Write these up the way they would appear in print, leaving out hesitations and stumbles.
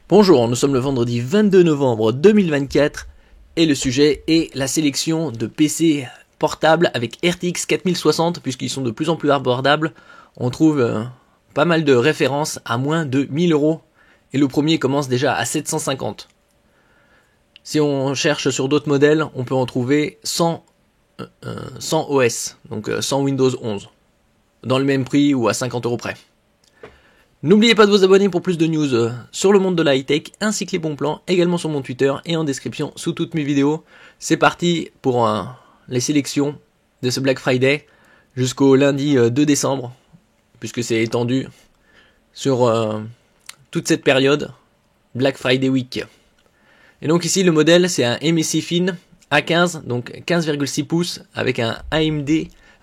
Bonjour, nous sommes le vendredi 22 novembre 2024 et le sujet est la sélection de PC portables avec RTX 4060 puisqu'ils sont de plus en plus abordables. On trouve pas mal de références à moins de 1000 € et le premier commence déjà à 750. Si on cherche sur d'autres modèles, on peut en trouver sans OS, donc sans Windows 11, dans le même prix ou à 50 € près. N'oubliez pas de vous abonner pour plus de news sur le monde de la high-tech ainsi que les bons plans, également sur mon Twitter et en description sous toutes mes vidéos. C'est parti pour les sélections de ce Black Friday jusqu'au lundi 2 décembre, puisque c'est étendu sur toute cette période, Black Friday Week. Et donc ici le modèle c'est un MSI Fin A15, donc 15,6 pouces avec un AMD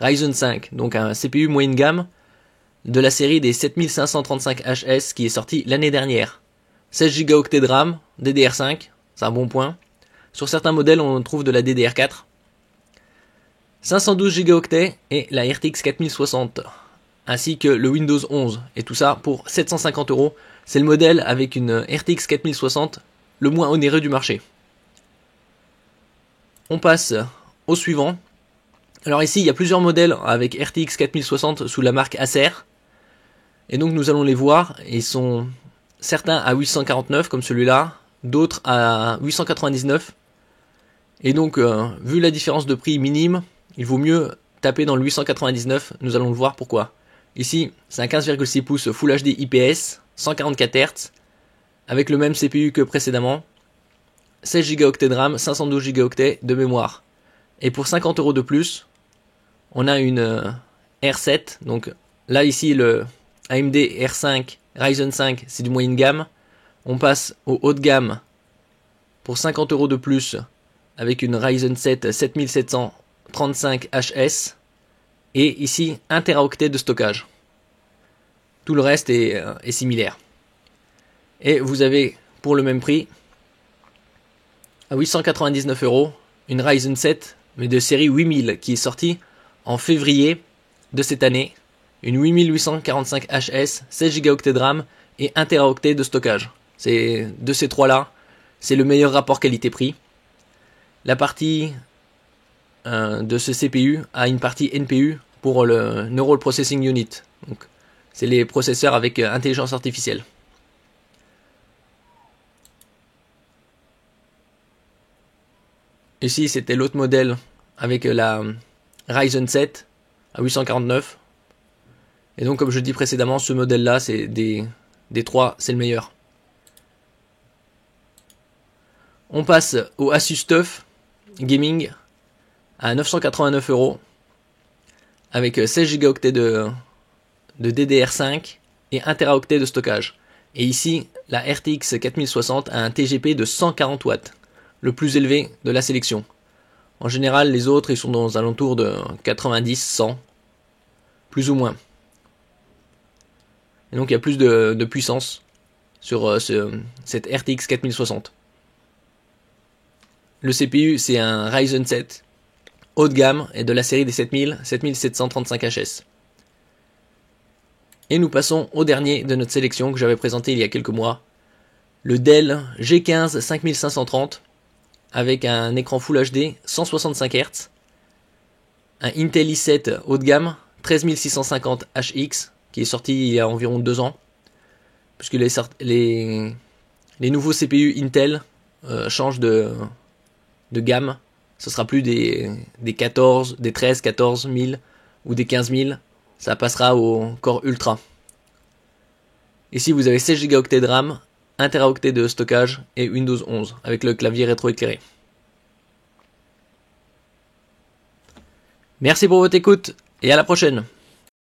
Ryzen 5, donc un CPU moyenne gamme, de la série des 7535HS qui est sorti l'année dernière. 16 Go de RAM, DDR5, c'est un bon point. Sur certains modèles, on trouve de la DDR4. 512 Go et la RTX 4060, ainsi que le Windows 11. Et tout ça pour 750 €. C'est le modèle avec une RTX 4060 le moins onéreux du marché. On passe au suivant. Alors ici, il y a plusieurs modèles avec RTX 4060 sous la marque Acer. Et donc nous allons les voir, ils sont certains à 849 comme celui-là, d'autres à 899. Et donc vu la différence de prix minime, il vaut mieux taper dans le 899, nous allons le voir pourquoi. Ici c'est un 15,6 pouces Full HD IPS, 144 Hz, avec le même CPU que précédemment, 16 Go de RAM, 512 Go de mémoire. Et pour 50 € de plus, on a une R7, donc là ici le AMD R5, Ryzen 5, c'est du moyenne gamme. On passe au haut de gamme pour 50 € de plus avec une Ryzen 7 7735HS. Et ici, 1 Teraoctet de stockage. Tout le reste est similaire. Et vous avez pour le même prix, à 899 €, une Ryzen 7, mais de série 8000 qui est sortie en février de cette année. Une 8845 HS, 16 Go de RAM et 1 Teraoctet de stockage. C'est de ces trois-là, c'est le meilleur rapport qualité-prix. La partie de ce CPU a une partie NPU pour le Neural Processing Unit. Donc, c'est les processeurs avec intelligence artificielle. Ici, c'était l'autre modèle avec la Ryzen 7 à 849. Et donc comme je dis précédemment, ce modèle là c'est des trois, c'est le meilleur. On passe au Asus TUF Gaming à 989 € avec 16 Go de DDR5 et 1 Teraoctet de stockage. Et ici la RTX 4060 a un TGP de 140 watts, le plus élevé de la sélection. En général les autres ils sont dans un alentour de 90-100, plus ou moins. Et donc il y a plus de puissance sur cette RTX 4060. Le CPU c'est un Ryzen 7 haut de gamme et de la série des 7735HS. Et nous passons au dernier de notre sélection que j'avais présenté il y a quelques mois. Le Dell G15 5530 avec un écran Full HD 165 Hz. Un Intel i7 haut de gamme 13650HX qui est sorti il y a environ 2 ans, puisque les nouveaux CPU Intel changent de gamme. Ce sera plus des 13, 14 000 ou des 15 000, ça passera au Core Ultra. Ici vous avez 16 Go de RAM, 1 Teraoctet de stockage et Windows 11 avec le clavier rétroéclairé. Merci pour votre écoute et à la prochaine.